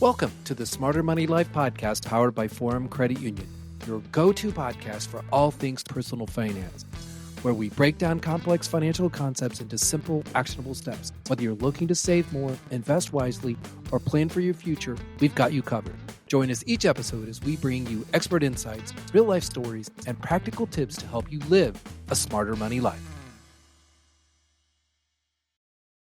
Welcome to the Smarter Money Life podcast powered by Forum Credit Union, your go-to podcast for all things personal finance, where we break down complex financial concepts into simple, actionable steps. Whether you're looking to save more, invest wisely, or plan for your future, we've got you covered. Join us each episode as we bring you expert insights, real-life stories, and practical tips to help you live a smarter money life.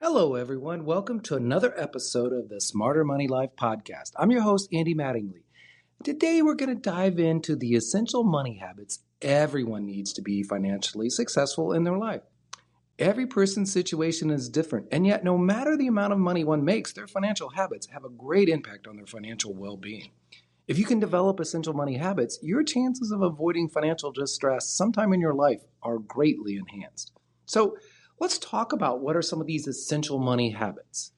Hello, everyone. Welcome to another episode of the Smarter Money Life podcast. I'm your host, Andy Mattingly. Today, we're going to dive into the essential money habits everyone needs to be financially successful in their life. Every person's situation is different, and yet no matter the amount of money one makes, their financial habits have a great impact on their financial well-being. If you can develop essential money habits, your chances of avoiding financial distress sometime in your life are greatly enhanced. So, let's talk about what are some of these essential money habits.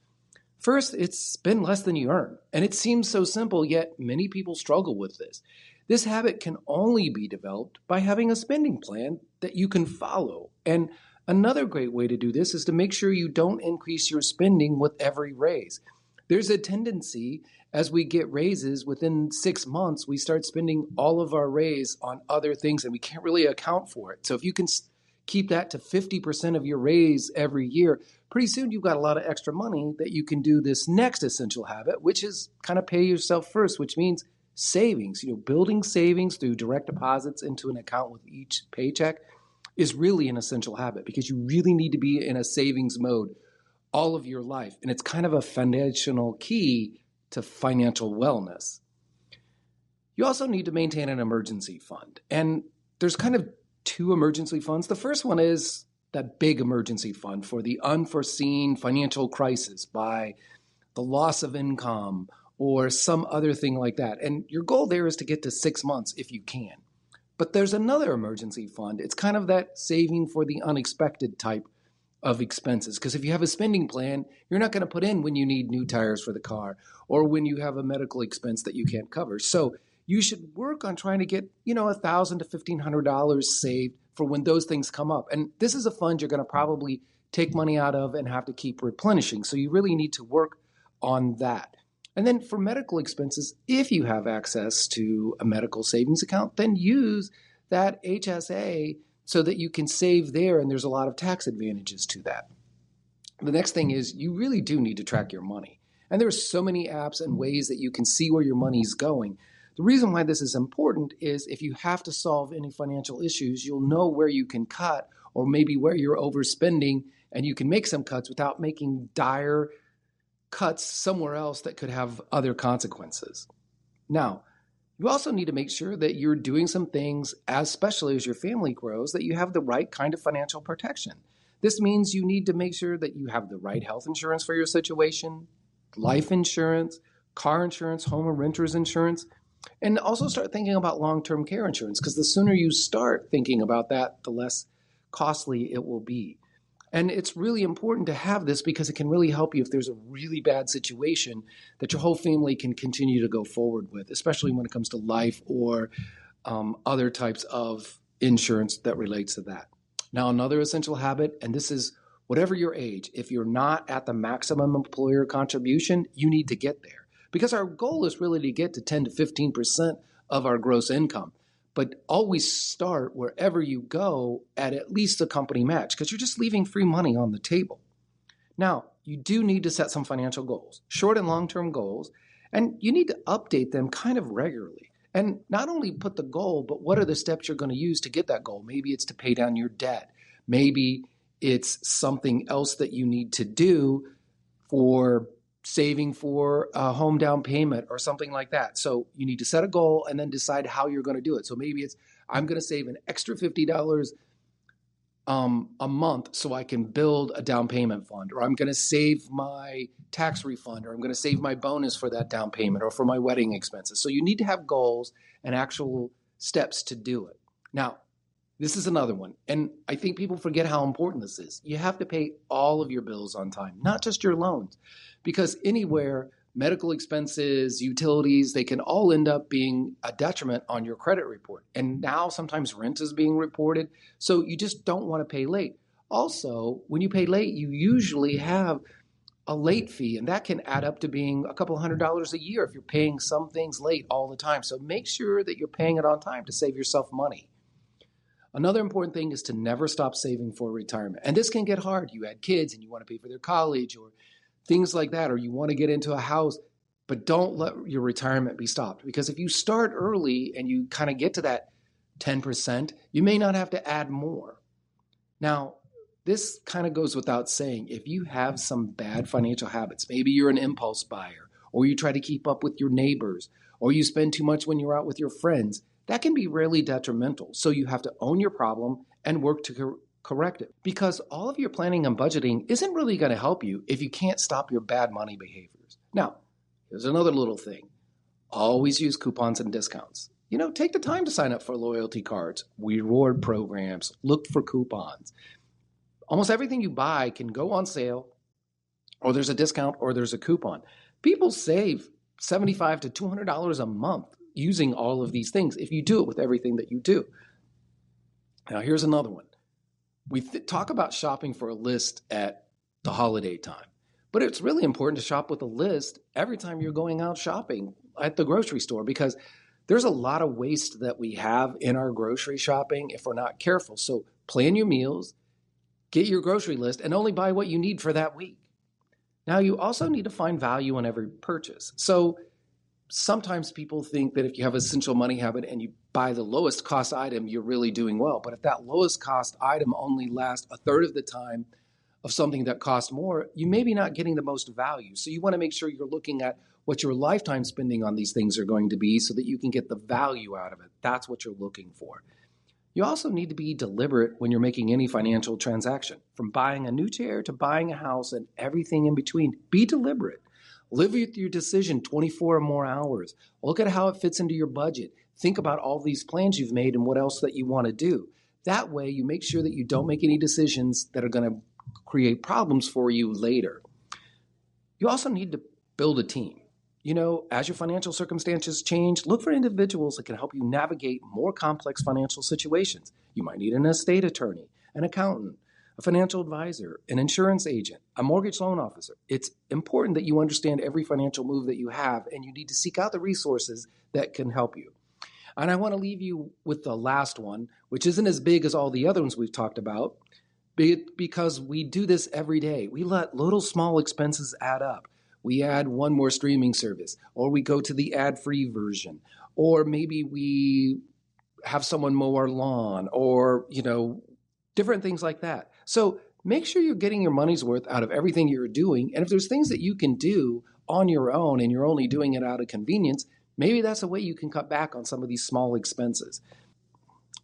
First, it's spend less than you earn. And it seems so simple, yet many people struggle with this. This habit can only be developed by having a spending plan that you can follow. And another great way to do this is to make sure you don't increase your spending with every raise. There's a tendency as we get raises within 6 months, we start spending all of our raise on other things and we can't really account for it. So if you can keep that to 50% of your raise every year, pretty soon you've got a lot of extra money that you can do this next essential habit, which is kind of pay yourself first, which means savings. Building savings through direct deposits into an account with each paycheck is really an essential habit because you really need to be in a savings mode all of your life. And it's kind of a foundational key to financial wellness. You also need to maintain an emergency fund. And there's kind of two emergency funds. The first one is that big emergency fund for the unforeseen financial crisis by the loss of income or some other thing like that. And your goal there is to get to 6 months if you can. But there's another emergency fund. It's kind of that saving for the unexpected type of expenses. Because if you have a spending plan, you're not going to put in when you need new tires for the car or when you have a medical expense that you can't cover. So you should work on trying to get, $1,000 to $1,500 saved for when those things come up. And this is a fund you're going to probably take money out of and have to keep replenishing. So you really need to work on that. And then for medical expenses, if you have access to a medical savings account, then use that HSA so that you can save there. And there's a lot of tax advantages to that. The next thing is you really do need to track your money. And there are so many apps and ways that you can see where your money's going. The reason why this is important is if you have to solve any financial issues, you'll know where you can cut or maybe where you're overspending, and you can make some cuts without making dire cuts somewhere else that could have other consequences. Now, you also need to make sure that you're doing some things, especially as your family grows, that you have the right kind of financial protection. This means you need to make sure that you have the right health insurance for your situation, life insurance, car insurance, home or renter's insurance. And also start thinking about long-term care insurance because the sooner you start thinking about that, the less costly it will be. And it's really important to have this because it can really help you if there's a really bad situation that your whole family can continue to go forward with, especially when it comes to life or other types of insurance that relates to that. Now, another essential habit, and this is whatever your age, if you're not at the maximum employer contribution, you need to get there. Because our goal is really to get to 10 to 15% of our gross income. But always start wherever you go at least a company match because you're just leaving free money on the table. Now, you do need to set some financial goals, short and long-term goals, and you need to update them kind of regularly. And not only put the goal, but what are the steps you're going to use to get that goal? Maybe it's to pay down your debt. Maybe it's something else that you need to do for saving for a home down payment or something like that. So you need to set a goal and then decide how you're going to do it. So maybe it's, I'm going to save an extra $50 a month so I can build a down payment fund, or I'm going to save my tax refund, or I'm going to save my bonus for that down payment or for my wedding expenses. So you need to have goals and actual steps to do it. Now, this is another one. And I think people forget how important this is. You have to pay all of your bills on time, not just your loans. Because anywhere, medical expenses, utilities, they can all end up being a detriment on your credit report. And now sometimes rent is being reported. So you just don't want to pay late. Also, when you pay late, you usually have a late fee, and that can add up to being a couple $100 a year if you're paying some things late all the time. So make sure that you're paying it on time to save yourself money. Another important thing is to never stop saving for retirement. And this can get hard. You had kids and you want to pay for their college or things like that, or you want to get into a house, but don't let your retirement be stopped. Because if you start early and you kind of get to that 10%, you may not have to add more. Now, this kind of goes without saying. If you have some bad financial habits, maybe you're an impulse buyer, or you try to keep up with your neighbors, or you spend too much when you're out with your friends, that can be really detrimental. So you have to own your problem and work to correct it. Because all of your planning and budgeting isn't really going to help you if you can't stop your bad money behaviors. Now, here's another little thing. Always use coupons and discounts. Take the time to sign up for loyalty cards, reward programs, look for coupons. Almost everything you buy can go on sale, or there's a discount, or there's a coupon. People save $75 to $200 a month using all of these things if you do it with everything that you do. Now, here's another one. We talk about shopping for a list at the holiday time, but it's really important to shop with a list every time you're going out shopping at the grocery store, because there's a lot of waste that we have in our grocery shopping if we're not careful. So plan your meals, get your grocery list, and only buy what you need for that week. Now, you also need to find value in every purchase. So sometimes people think that if you have an essential money habit and you buy the lowest cost item, you're really doing well. But if that lowest cost item only lasts a third of the time of something that costs more, you may be not getting the most value. So you want to make sure you're looking at what your lifetime spending on these things are going to be so that you can get the value out of it. That's what you're looking for. You also need to be deliberate when you're making any financial transaction. From buying a new chair to buying a house and everything in between, be deliberate. Live with your decision 24 or more hours. Look at how it fits into your budget. Think about all these plans you've made and what else that you want to do. That way, you make sure that you don't make any decisions that are going to create problems for you later. You also need to build a team. As your financial circumstances change, look for individuals that can help you navigate more complex financial situations. You might need an estate attorney, an accountant, a financial advisor, an insurance agent, a mortgage loan officer. It's important that you understand every financial move that you have, and you need to seek out the resources that can help you. And I want to leave you with the last one, which isn't as big as all the other ones we've talked about, because we do this every day. We let little small expenses add up. We add one more streaming service, or we go to the ad-free version, or maybe we have someone mow our lawn, or, different things like that. So make sure you're getting your money's worth out of everything you're doing. And if there's things that you can do on your own and you're only doing it out of convenience, maybe that's a way you can cut back on some of these small expenses.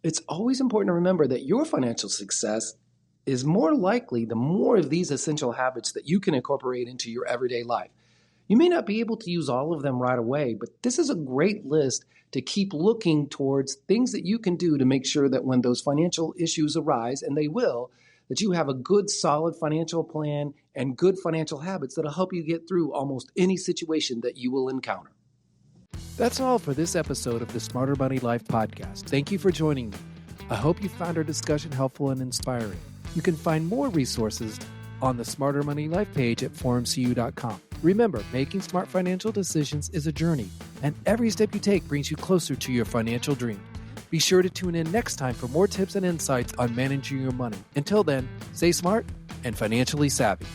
It's always important to remember that your financial success is more likely the more of these essential habits that you can incorporate into your everyday life. You may not be able to use all of them right away, but this is a great list to keep looking towards things that you can do to make sure that when those financial issues arise, and they will, that you have a good, solid financial plan and good financial habits that'll help you get through almost any situation that you will encounter. That's all for this episode of the Smarter Money Life podcast. Thank you for joining me. I hope you found our discussion helpful and inspiring. You can find more resources on the Smarter Money Life page at forumcu.com. Remember, making smart financial decisions is a journey, and every step you take brings you closer to your financial dream. Be sure to tune in next time for more tips and insights on managing your money. Until then, stay smart and financially savvy.